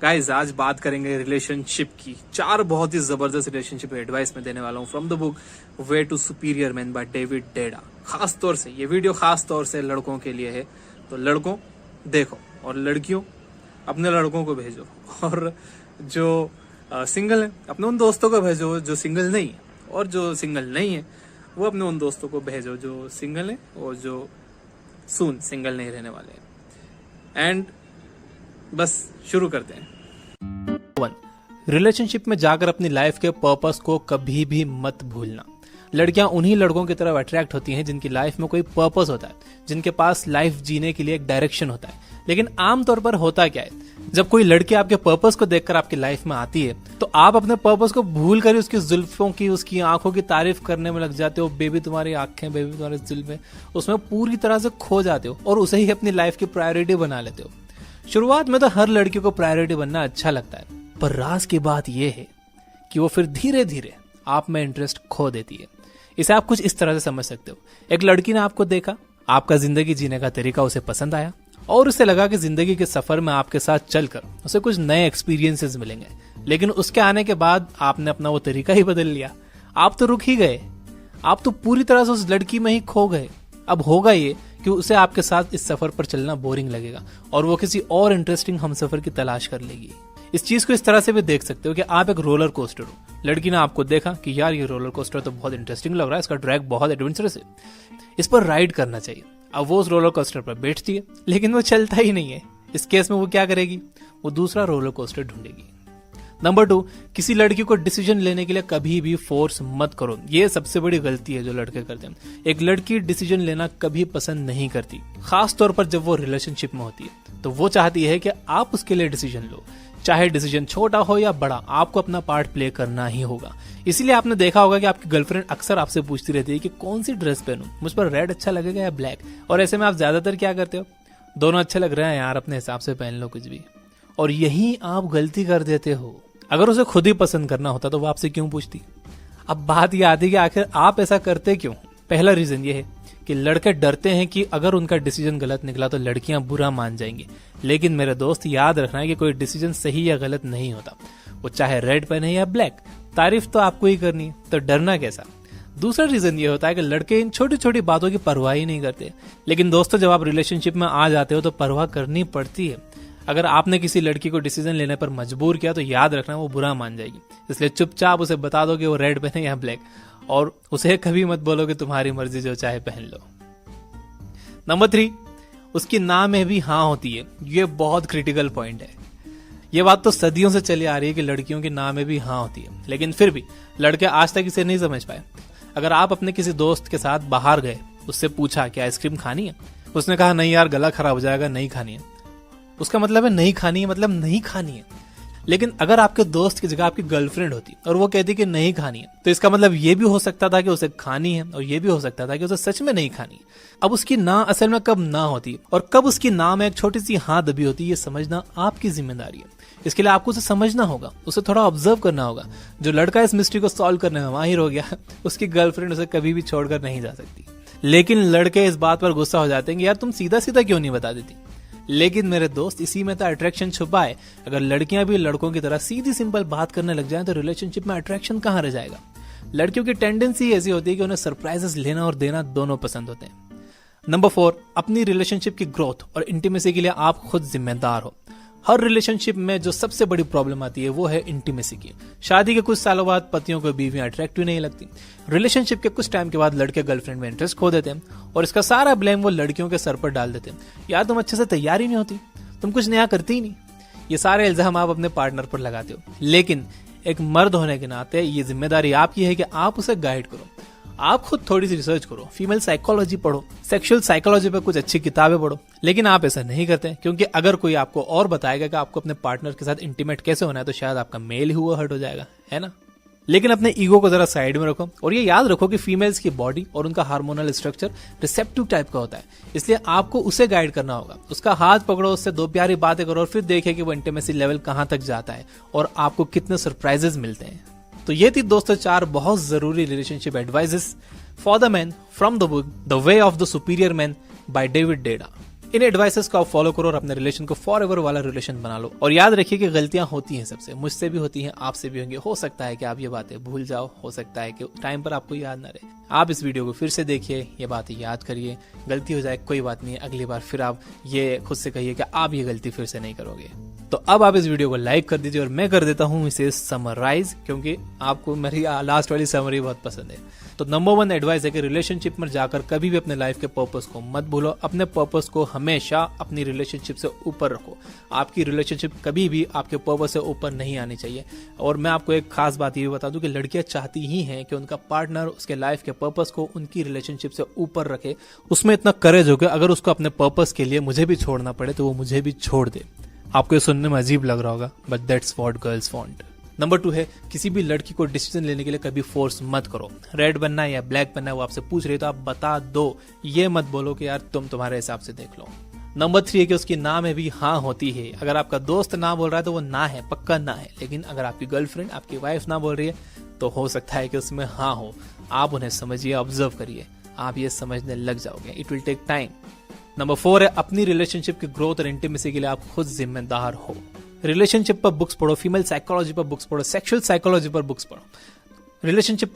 Guys आज बात करेंगे रिलेशनशिप की। 4 बहुत ही जबरदस्त रिलेशनशिप एडवाइस मैं देने वाला हूँ from the book way to superior man by David Deida. खास तौर से ये वीडियो खास तौर से लड़कों के लिए है, तो लड़कों देखो और लड़कियों अपने लड़कों को भेजो, और जो सिंगल है अपने उन दोस्तों को भेजो जो सिंगल नहीं है, और जो सिंगल नहीं है वो अपने उन दोस्तों को भेजो जो सिंगल है और जो सून सिंगल नहीं रहने वाले हैं। एंड बस शुरू करते हैं। रिलेशनशिप में जाकर अपनी लाइफ के पर्पस को कभी भी मत भूलना। लड़कियां उन्हीं लड़कों की तरफ अट्रैक्ट होती हैं जिनकी लाइफ में कोई पर्पस होता है, जिनके पास लाइफ जीने के लिए एक डायरेक्शन होता है। लेकिन आमतौर पर होता क्या है, जब कोई लड़की आपके पर्पस को देखकर आपकी लाइफ में आती है तो आप अपने पर्पस को भूल कर उसकी जुल्फों की, उसकी आंखों की तारीफ करने में लग जाते हो। बेबी तुम्हारी आंखें, बेबी तुम्हारे जुल्फे, उसमें पूरी तरह से खो जाते हो और उसे ही अपनी लाइफ की प्रायोरिटी बना लेते हो। शुरुआत में तो हर लड़की को प्रायोरिटी बनना अच्छा लगता है, पर राज की बात यह है कि वो फिर धीरे धीरे आप में इंटरेस्ट खो देती है। इसे आप कुछ इस तरह से समझ सकते हो। एक लड़की ने आपको देखा, आपका जिंदगी जीने का तरीका उसे पसंद आया और उसे लगा कि जिंदगी के सफर में आपके साथ चलकर उसे कुछ नए एक्सपीरियंसेस मिलेंगे। लेकिन उसके आने के बाद आपने अपना वो तरीका ही बदल लिया। आप तो रुक ही गए, आप तो पूरी तरह से उस लड़की में ही खो गए। अब होगा ये कि उसे आपके साथ इस सफर पर चलना बोरिंग लगेगा और वो किसी और इंटरेस्टिंग हमसफर की तलाश कर लेगी। इस चीज को इस तरह से भी देख सकते हो कि आप एक रोलर कोस्टर हो। लड़की ने आपको देखा कि यार ये रोलर कोस्टर तो बहुत इंटरेस्टिंग लग रहा है, इसका ड्रैग बहुत एडवेंचरस है, इस पर राइड करना चाहिए। अब वो उस रोलर कोस्टर पर बैठती है लेकिन वो चलता ही नहीं है। इस केस में वो क्या करेगी, वो दूसरा रोलर कोस्टर ढूंढेगी। नंबर 2, किसी लड़की को डिसीजन लेने के लिए कभी भी फोर्स मत करो। ये सबसे बड़ी गलती है जो लड़के करते हैं। एक लड़की डिसीजन लेना कभी पसंद नहीं करती, खास तौर पर जब वो रिलेशनशिप में होती है। तो वो चाहती है कि आप उसके लिए डिसीजन लो, चाहे डिसीजन छोटा हो या बड़ा, आपको अपना पार्ट प्ले करना ही होगा। इसीलिए आपने देखा होगा कि आपकी गर्लफ्रेंड अक्सर आपसे पूछती रहती है कि कौन सी ड्रेस पहनूं, मुझ पर रेड अच्छा लगेगा या ब्लैक। और ऐसे में आप ज्यादातर क्या करते हो, दोनों अच्छे लग रहे हैं यार, अपने हिसाब से पहन लो कुछ भी। और यही आप गलती कर देते हो। अगर उसे खुद ही पसंद करना होता तो वो आपसे क्यों पूछती। अब बात यह आती है कि आखिर आप ऐसा करते क्यों। पहला रीजन ये है कि लड़के डरते हैं कि अगर उनका डिसीजन गलत निकला तो लड़कियां बुरा मान जाएंगी। लेकिन मेरे दोस्त याद रखना है कि कोई डिसीजन सही या गलत नहीं होता, वो चाहे रेड पहने या ब्लैक, तारीफ तो आपको ही करनी है, तो डरना कैसा। दूसरा रीजन ये होता है कि लड़के इन छोटी छोटी बातों की परवाह ही नहीं करते। लेकिन दोस्तों, जब आप रिलेशनशिप में आ जाते हो तो परवाह करनी पड़ती है। अगर आपने किसी लड़की को डिसीजन लेने पर मजबूर किया तो याद रखना वो बुरा मान जाएगी। इसलिए चुपचाप उसे बता दो कि वो रेड पहने या ब्लैक, और उसे कभी मत बोलो कि तुम्हारी मर्जी, जो चाहे पहन लो। नंबर 3, उसकी ना में भी हाँ होती है। ये बहुत क्रिटिकल पॉइंट है। ये बात तो सदियों से चली आ रही है कि लड़कियों की ना में भी हाँ होती है, लेकिन फिर भी लड़के आज तक इसे नहीं समझ पाए। अगर आप अपने किसी दोस्त के साथ बाहर गए, उससे पूछा कि आइसक्रीम खानी है, उसने कहा नहीं यार गला खराब हो जाएगा, नहीं खानी है, उसका मतलब है नहीं खानी है, मतलब नहीं खानी है। लेकिन अगर आपके दोस्त की जगह आपकी गर्लफ्रेंड होती और वो कहती कि नहीं खानी है, तो इसका मतलब ये भी हो सकता था कि उसे खानी है, और ये भी हो सकता था कि उसे सच में नहीं खानी। अब उसकी ना असल में कब ना होती और कब उसकी ना में एक छोटी सी हाँ दबी होती, ये समझना आपकी जिम्मेदारी है। इसके लिए आपको उसे समझना होगा, उसे थोड़ा ऑब्जर्व करना होगा। जो लड़का इस मिस्ट्री को सॉल्व करने में माहिर हो गया, उसकी गर्लफ्रेंड उसे कभी भी छोड़कर नहीं जा सकती। लेकिन लड़के इस बात पर गुस्सा हो जाते हैं कि यार तुम सीधा सीधा क्यों नहीं बता देती। लेकिन मेरे दोस्त, इसी में तो अट्रैक्शन छुपा है। अगर लड़कियां भी लड़कों की तरह सीधी सिंपल बात करने लग जाएं तो रिलेशनशिप में अट्रैक्शन कहां रह जाएगा। लड़कियों की टेंडेंसी ऐसी होती है कि उन्हें सरप्राइजेस लेना और देना दोनों पसंद होते हैं। नंबर 4, अपनी रिलेशनशिप की ग्रोथ और इंटीमेसी के लिए आप खुद जिम्मेदार हो। हर रिलेशनशिप में जो सबसे बड़ी प्रॉब्लम आती है वो है इंटीमेसी की। शादी के कुछ सालों बाद पतियों को बीवियां अट्रैक्टिव नहीं लगती। रिलेशनशिप के कुछ टाइम के बाद लड़के गर्लफ्रेंड में इंटरेस्ट खो देते हैं और इसका सारा ब्लेम वो लड़कियों के सर पर डाल देते हैं। यार तुम अच्छे से तैयार ही नहीं होती, तुम कुछ नया करती ही नहीं। ये सारे इल्जाम आप अपने पार्टनर पर लगाते हो। लेकिन एक मर्द होने के नाते ये जिम्मेदारी आपकी है कि आप उसे गाइड करो। आप खुद थोड़ी सी रिसर्च करो, फीमेल साइकोलॉजी पढ़ो, सेक्सुअल साइकोलॉजी पर कुछ अच्छी किताबें पढ़ो। लेकिन आप ऐसा नहीं करते, क्योंकि अगर कोई आपको और बताएगा कि आपको अपने पार्टनर के साथ इंटीमेट कैसे होना है तो शायद आपका मेल ही हुआ हर्ट हो जाएगा, है ना। लेकिन अपने ईगो को जरा साइड में रखो और ये याद रखो कि फीमेल्स की बॉडी और उनका हार्मोनल स्ट्रक्चर रिसेप्टिव टाइप का होता है। इसलिए आपको उसे गाइड करना होगा। उसका हाथ पकड़ो, उससे 2 प्यारी बातें करो और फिर देखिए कि वो इंटीमेसी लेवल कहां तक जाता है और आपको कितने सरप्राइजेस मिलते हैं। तो ये थी दोस्तों 4 बहुत जरूरी relationship advises for the man from the book the way of the superior man by David डेडा। In advices को आप फॉलो करो और अपने रिलेशन को फॉर एवर वाला रिलेशन बना लो। और याद रखिए कि गलतियां होती हैं सबसे, मुझसे भी होती हैं, आपसे भी होंगी। हो सकता है कि आप ये बातें भूल जाओ, हो सकता है कि टाइम पर आपको याद ना रहे। आप इस वीडियो को फिर से देखिए, ये बातें याद करिए। गलती हो जाए कोई बात नहीं, अगली बार फिर आप ये खुद से कहिए कि आप ये गलती फिर से नहीं करोगे। तो अब आप इस वीडियो को लाइक कर दीजिए और मैं कर देता हूं इसे समराइज, क्योंकि आपको मेरी लास्ट वाली समरी बहुत पसंद है। तो नंबर 1 एडवाइस है कि रिलेशनशिप में जाकर कभी भी अपने लाइफ के पर्पस को मत भूलो। अपने पर्पस को हमेशा अपनी रिलेशनशिप से ऊपर रखो। आपकी रिलेशनशिप कभी भी आपके पर्पस से ऊपर नहीं आनी चाहिए। और मैं आपको एक खास बात ये बता दूं कि लड़कियां चाहती ही हैं कि उनका पार्टनर उसके लाइफ के पर्पस को उनकी रिलेशनशिप से ऊपर रखे। उसमें इतना करेज हो कि अगर उसको अपने पर्पस के लिए मुझे भी छोड़ना पड़े तो वो मुझे भी छोड़ दे। आपको ये सुनने में अजीब लग रहा होगा, but that's what girls want. Number 2 है, किसी भी लड़की को डिसीजन लेने के लिए कभी फोर्स मत करो। रेड बनना है या ब्लैक बनना है वो आपसे पूछ रही है तो आप बता दो, ये मत बोलो कि यार तुम तुम्हारे हिसाब से देख लो। नंबर 3 है कि उसकी ना में भी हाँ होती है। अगर आपका दोस्त ना बोल रहा है तो वो ना है, पक्का ना है। लेकिन अगर आपकी गर्लफ्रेंड, आपकी वाइफ ना बोल रही है तो हो सकता है कि उसमें हाँ हो। आप उन्हें समझिए, ऑब्जर्व करिए, आप ये समझने लग जाओगे। It will take time. Number 4 है, अपनी रिलेशनशिप की ग्रोथ और इंटीमेसी के लिए आप खुद जिम्मेदार हो। रिलेशनशिप पर बुक्स पढ़ो, फीमेल साइकोलॉजी पर बुक्स पढ़ो, सेक्सुअल साइकोलॉजी पर बुक्स पढ़ो, रिलेशनशिप